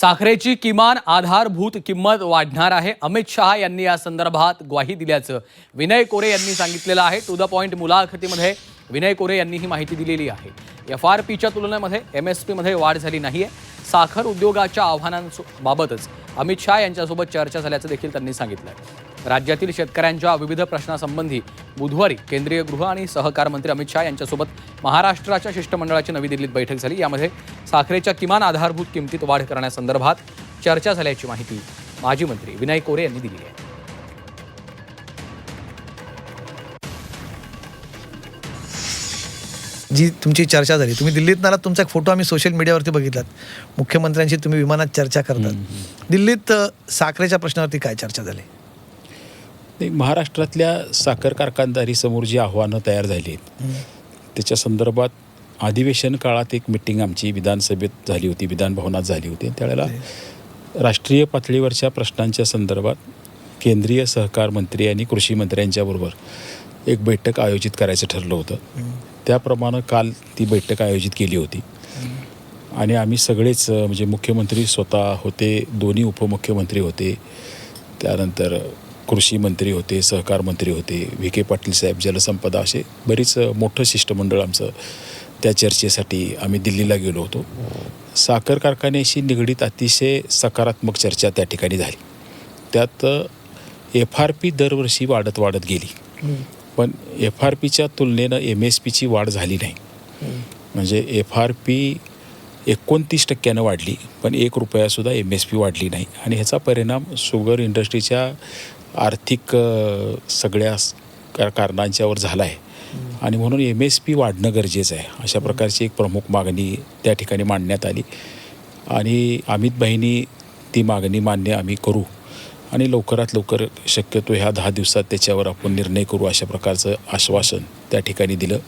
साखरेची किमान आधारभूत किंमत वाढणार आहे. अमित शहा यांनी या संदर्भात ग्वाही दिल्याचं विनय कोरे यांनी सांगितलेलं आहे. टू द पॉइंट मुलाखतीमध्ये विनय कोरे यांनी ही माहिती दिलेली आहे. FRPच्या तुलनेमध्ये MSPमध्ये वाढ झाली नाहीये. साखर उद्योगाच्या आव्हानांबाबतच अमित शहा यांच्यासोबत चर्चा झाल्याचं देखील त्यांनी सांगितलं. राज्यातील शेतकऱ्यांच्या विविध प्रश्नांसंबंधी बुधवारी केंद्रीय गृह आणि सहकार मंत्री अमित शहा यांच्यासोबत महाराष्ट्राच्या शिष्टमंडळाची नवी दिल्लीत बैठक झाली. यामध्ये साखरेच्या किमान आधारभूत किमतीत वाढ करण्यासंदर्भात चर्चा झाल्याची माहिती माजी मंत्री विनय कोरे यांनी दिली आहे. जी तुमची चर्चा झाली, तुम्ही दिल्लीत आलात, तुमचा एक फोटो आम्ही सोशल मीडियावरती बघितलात. मुख्यमंत्र्यांशी तुम्ही विमानात चर्चा करतात. दिल्लीत साखरेच्या प्रश्नावरती काय चर्चा झाली? महाराष्ट्रातल्या साखर कारखानदारीसमोर जी आव्हानं तयार झाली आहेत त्याच्या संदर्भात अधिवेशन काळात एक मिटिंग आमची विधानसभेत झाली होती, विधानभवनात झाली होती. त्यावेळेला राष्ट्रीय पातळीवरच्या प्रश्नांच्या संदर्भात केंद्रीय सहकार मंत्री आणि कृषी मंत्र्यांच्याबरोबर एक बैठक आयोजित करायचं ठरलं होतं. त्याप्रमाणे काल ती बैठक आयोजित केली होती आणि आम्ही सगळेच म्हणजे मुख्यमंत्री स्वतः होते, दोन्ही उपमुख्यमंत्री होते, त्यानंतर कृषी मंत्री होते, सहकार मंत्री होते, VK पाटील साहेब, जलसंपदा, असे बरीच मोठं शिष्टमंडळ आमचं त्या चर्चेसाठी आम्ही दिल्लीला गेलो होतो. साखर कारखान्याशी निगडीत अतिशय सकारात्मक चर्चा त्या ठिकाणी झाली. त्यात FRP दरवर्षी वाढत गेली, पण FRPच्या तुलनेनं MSPची वाढ झाली नाही. म्हणजे FRP 29% वाढली, पण 1 रुपयासुद्धा MSP वाढली नाही. आणि ह्याचा परिणाम शुगर इंडस्ट्रीच्या आर्थिक सगळ्या कारणांच्यावर झाला आहे आणि म्हणून MSP वाढणं गरजेचं आहे. अशा प्रकारची एक प्रमुख मागणी त्या ठिकाणी मांडण्यात आली आणि अमित भाईंनी ती मागणी मान्य आम्ही करू आणि लवकरात लवकर शक्यतो ह्या 10 दिवसात त्याच्यावर आपण निर्णय करू, अशा प्रकारचं आश्वासन त्या ठिकाणी दिलं.